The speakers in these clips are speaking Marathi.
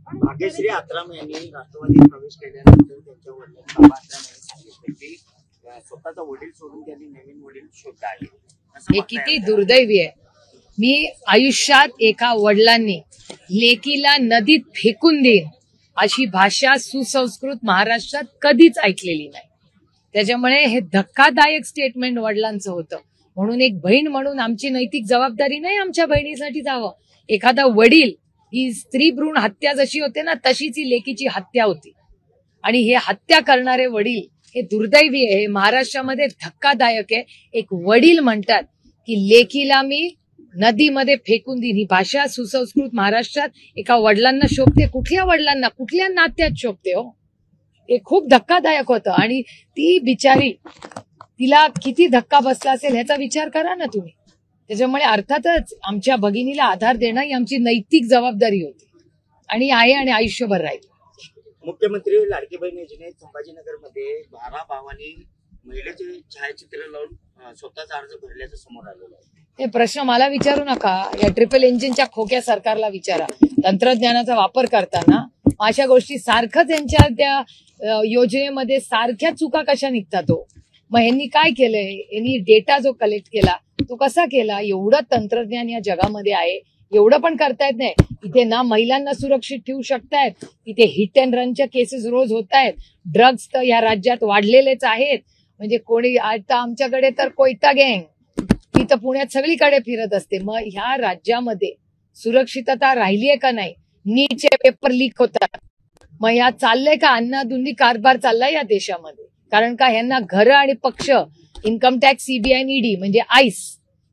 भाग्यश्री आत्राम यांनी राष्ट्रवादीत प्रवेश केल्यानंतर त्यांच्या वडिलांनी बाबा आत्राम यांनी सांगितलं की स्वतःचा वडील सोडून त्यांनी नवीन वडील शोधला आहे। हे किती दुर्दैवी आहे। मी आयुष्यात एका वडिलांनी लेकीला नदीत फेकून देईन अशी भाषा सुसंस्कृत महाराष्ट्रात कधीच ऐकलेली नाही। त्याच्यामुळे हे धक्कादायक स्टेटमेंट वडिलांचं होतं। म्हणून एक बहीण म्हणून आमची नैतिक जबाबदारी नाही आमच्या बहिणीसाठी जावं। एखादा वडील ही स्त्री भ्रूण हत्या जशी होते ना तशीच ही लेकीची हत्या होती आणि हे हत्या करणारे वडील हे दुर्दैवी आहे। हे महाराष्ट्रामध्ये धक्कादायक आहे। एक वडील म्हणतात की लेकीला मी नदीमध्ये फेकून देईन, ही भाषा सुसंस्कृत महाराष्ट्रात एका वडिलांना शोभते? कुठल्या वडिलांना, कुठल्या नात्यात शोभते हो? हे खूप धक्कादायक होतं आणि ती बिचारी, तिला किती धक्का बसला असेल ह्याचा विचार करा ना तुम्ही। त्याच्यामुळे अर्थातच आमच्या भगिनीला आधार देणं ही आमची नैतिक जबाबदारी होती आणि आहे आणि आयुष्यभर राहील। मुख्यमंत्री लाडकी बहीण योजनेत संभाजीनगरमध्ये 12 भावांनी महिलेचे छायाचित्र लावून स्वतःचा अर्ज भरल्याचं समोर आलेलं आहे। हे प्रश्न मला विचारू नका, या ट्रिपल इंजिनच्या खोक्या सरकारला विचारा। तंत्रज्ञानाचा वापर करताना अशा गोष्टी सारखंच यांच्या त्या योजनेमध्ये सारख्या चुका कशा निघतात हो? मग यांनी काय केलंय? यांनी डेटा जो कलेक्ट केला तो कसा केला? एवढं तंत्रज्ञान या जगामध्ये आहे, एवढं पण करता येत नाही। इथे ना महिलांना सुरक्षित ठेवू शकतायत, इथे हिट अँड रनच्या केसेस रोज होत आहेत। ड्रग्ज तर या राज्यात वाढलेलेच आहेत। म्हणजे कोणी आता आमच्याकडे तर कोयता गँग ती तर पुण्यात सगळीकडे फिरत असते। मग ह्या राज्यामध्ये सुरक्षितता राहिली आहे का नाही? नीटचे पेपर लीक होतात, मग ह्या चाललंय का? अन्नाधुंदी कारभार चाललाय या देशामध्ये। कारण का ह्यांना घर आणि पक्ष, इन्कम टॅक्स, सीबीआय, ईडी म्हणजे आईस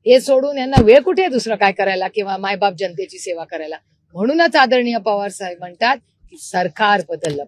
हे सोडून यांना वेळ कुठे दुसरं काय करायला किंवा मायबाप जनतेची सेवा करायला। म्हणूनच आदरणीय पवार साहेब म्हणतात की सरकार बदललं।